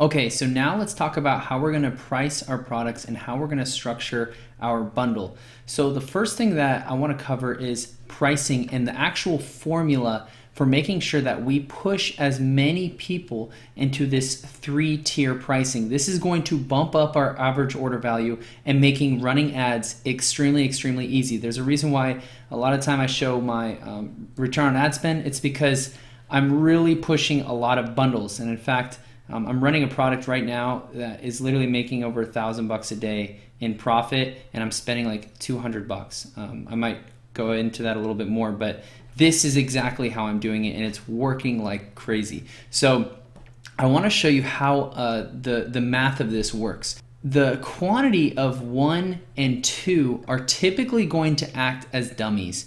Okay, so now let's talk about how we're gonna price our products and how we're gonna structure our bundle. So the first thing that I wanna cover is pricing and the actual formula for making sure that we push as many people into this 3-tier pricing. This is going to bump up our average order value and making running ads extremely, extremely easy. There's a reason why a lot of time I show my return on ad spend. It's because I'm really pushing a lot of bundles. And in fact, I'm running a product right now that is literally making over $1,000 a day in profit, and I'm spending like $200. I might go into that a little bit more, but this is exactly how I'm doing it, and it's working like crazy. So I want to show you how the math of this works. The quantity of 1 and 2 are typically going to act as dummies.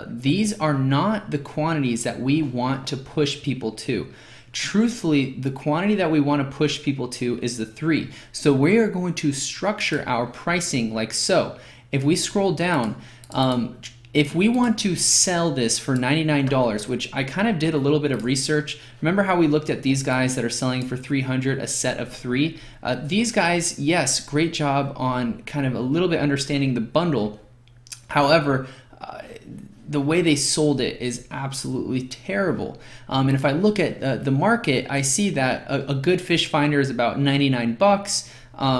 These are not the quantities that we want to push people to. Truthfully, the quantity that we want to push people to is the 3. So we are going to structure our pricing like so. If we scroll down, if we want to sell this for $99, which I kind of did a little bit of research. Remember how we looked at these guys that are selling for $300, a set of 3? These guys, yes, great job on kind of a little bit understanding the bundle. However, the way they sold it is absolutely terrible. And if I look at the market, I see that a good fish finder is about 99 bucks.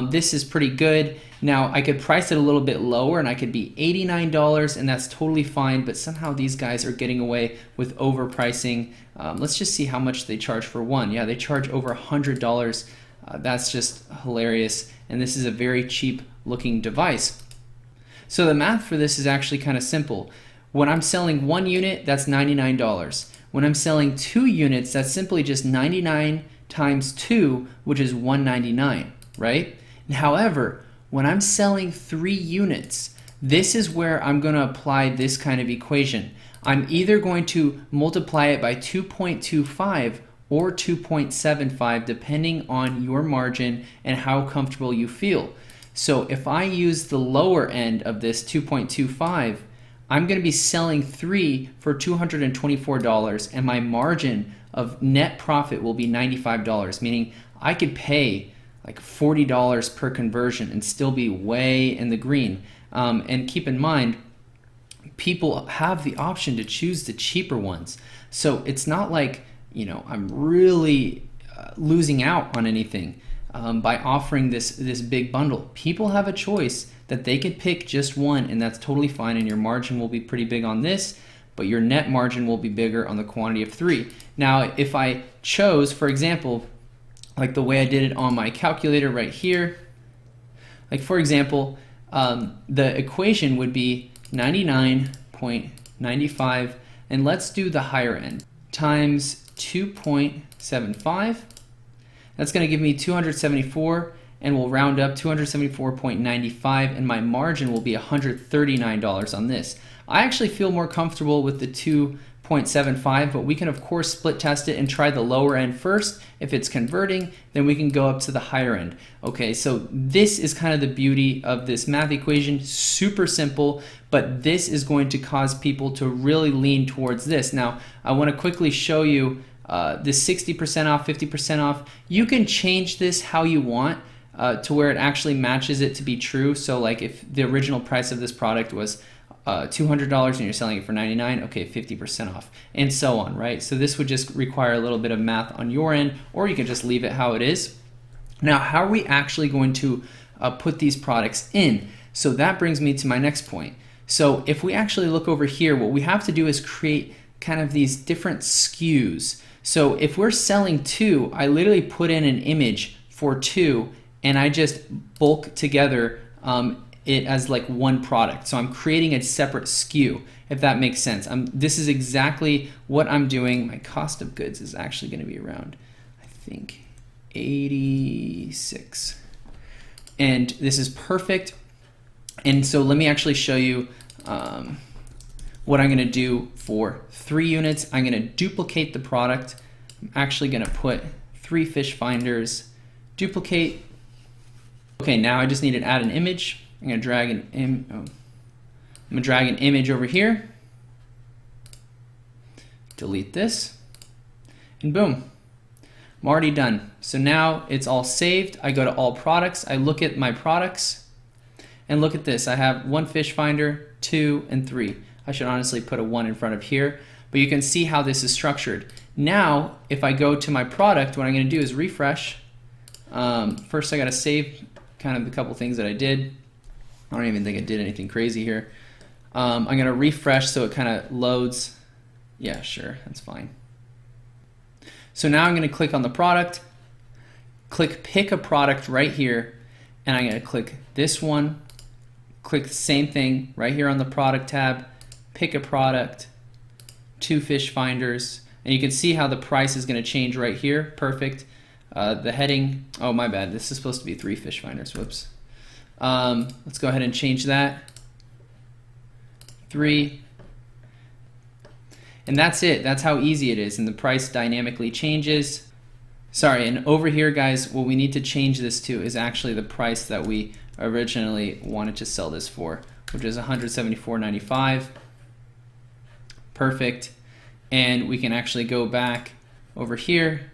This is pretty good. Now I could price it a little bit lower and I could be $89 and that's totally fine, but somehow these guys are getting away with overpricing. Let's just see how much they charge for one. Yeah, they charge over $100. That's just hilarious. And this is a very cheap looking device. So the math for this is actually kind of simple. When I'm selling 1 unit, that's $99. When I'm selling 2 units, that's simply just 99 times 2, which is $199, right? However, when I'm selling 3 units, this is where I'm going to apply this kind of equation. I'm either going to multiply it by 2.25 or 2.75 depending on your margin and how comfortable you feel. So if I use the lower end of this 2.25, I'm going to be selling 3 for $224 and my margin of net profit will be $95, meaning I could pay like $40 per conversion and still be way in the green. And keep in mind, people have the option to choose the cheaper ones. So it's not like, you know, I'm really losing out on anything by offering this big bundle. People have a choice that they could pick just one, and that's totally fine, and your margin will be pretty big on this, but your net margin will be bigger on the quantity of 3. Now, if I chose, for example, like the way I did it on my calculator right here, like for example, the equation would be 99.95, and let's do the higher end, times 2.75. That's going to give me 274, and we'll round up 274.95, and my margin will be $139 on this. I actually feel more comfortable with the 2.75, but we can of course split test it and try the lower end first. If it's converting, then we can go up to the higher end. Okay, so this is kind of the beauty of this math equation. Super simple, but this is going to cause people to really lean towards this. Now, I want to quickly show you this 60% off, 50% off. You can change this how you want to where it actually matches it to be true. So like if the original price of this product was $200 and you're selling it for $99, okay, 50% off, and so on, right? So this would just require a little bit of math on your end, or you can just leave it how it is. Now, how are we actually going to put these products in? So that brings me to my next point. So if we actually look over here, what we have to do is create kind of these different SKUs. So if we're selling 2, I literally put in an image for 2, and I just bulk together it as like one product. So I'm creating a separate SKU, if that makes sense. This is exactly what I'm doing. My cost of goods is actually going to be around, I think, 86. And this is perfect. And so let me actually show you what I'm going to do for 3 units. I'm going to duplicate the product. I'm actually going to put 3 fish finders, duplicate. Okay, now I just need to add an image. I'm going to drag an image over here. Delete this, and boom. I'm already done. So now it's all saved. I go to all products. I look at my products and look at this. I have 1 fish finder, 2, and 3. I should honestly put a 1 in front of here, but you can see how this is structured. Now, if I go to my product, what I'm going to do is refresh. First, I got to save kind of a couple things that I did. I don't even think I did anything crazy here. I'm going to refresh so it kind of loads. Yeah, sure, that's fine. So now I'm going to click on the product, click pick a product right here, and I'm going to click this one, click the same thing right here on the product tab, pick a product, 2 fish finders, and you can see how the price is going to change right here. Perfect. The heading, oh my bad, this is supposed to be 3 fish finders, whoops. Let's go ahead and change that. 3. And that's it. That's how easy it is, and the price dynamically changes. Sorry, and over here, guys, what we need to change this to is actually the price that we originally wanted to sell this for, which is $174.95. Perfect. And we can actually go back over here,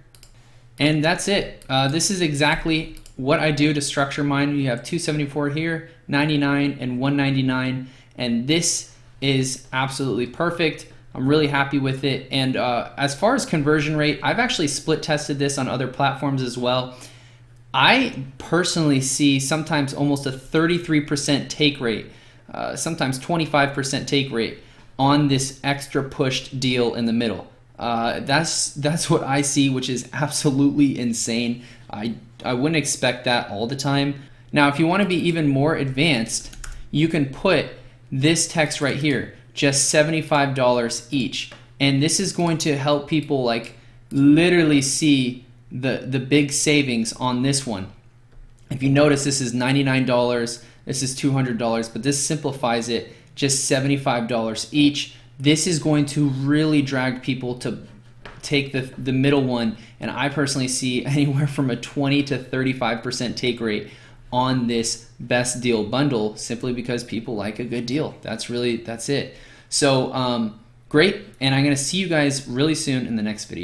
and that's it. This is exactly what I do to structure mine. You have 274 here, 99, and 199, and this is absolutely perfect. I'm really happy with it. And as far as conversion rate, I've actually split tested this on other platforms as well. I personally see sometimes almost a 33% take rate, sometimes 25% take rate on this extra pushed deal in the middle. That's what I see, which is absolutely insane. I wouldn't expect that all the time. Now, if you want to be even more advanced, you can put this text right here, just $75 each, and this is going to help people like literally see the big savings on this one. If you notice, this is $99, this is $200, but this simplifies it, just $75 each. This is going to really drag people to take the middle one, and I personally see anywhere from a 20 to 35% take rate on this best deal bundle, simply because people like a good deal. That's it. So great, and I'm going to see you guys really soon in the next video.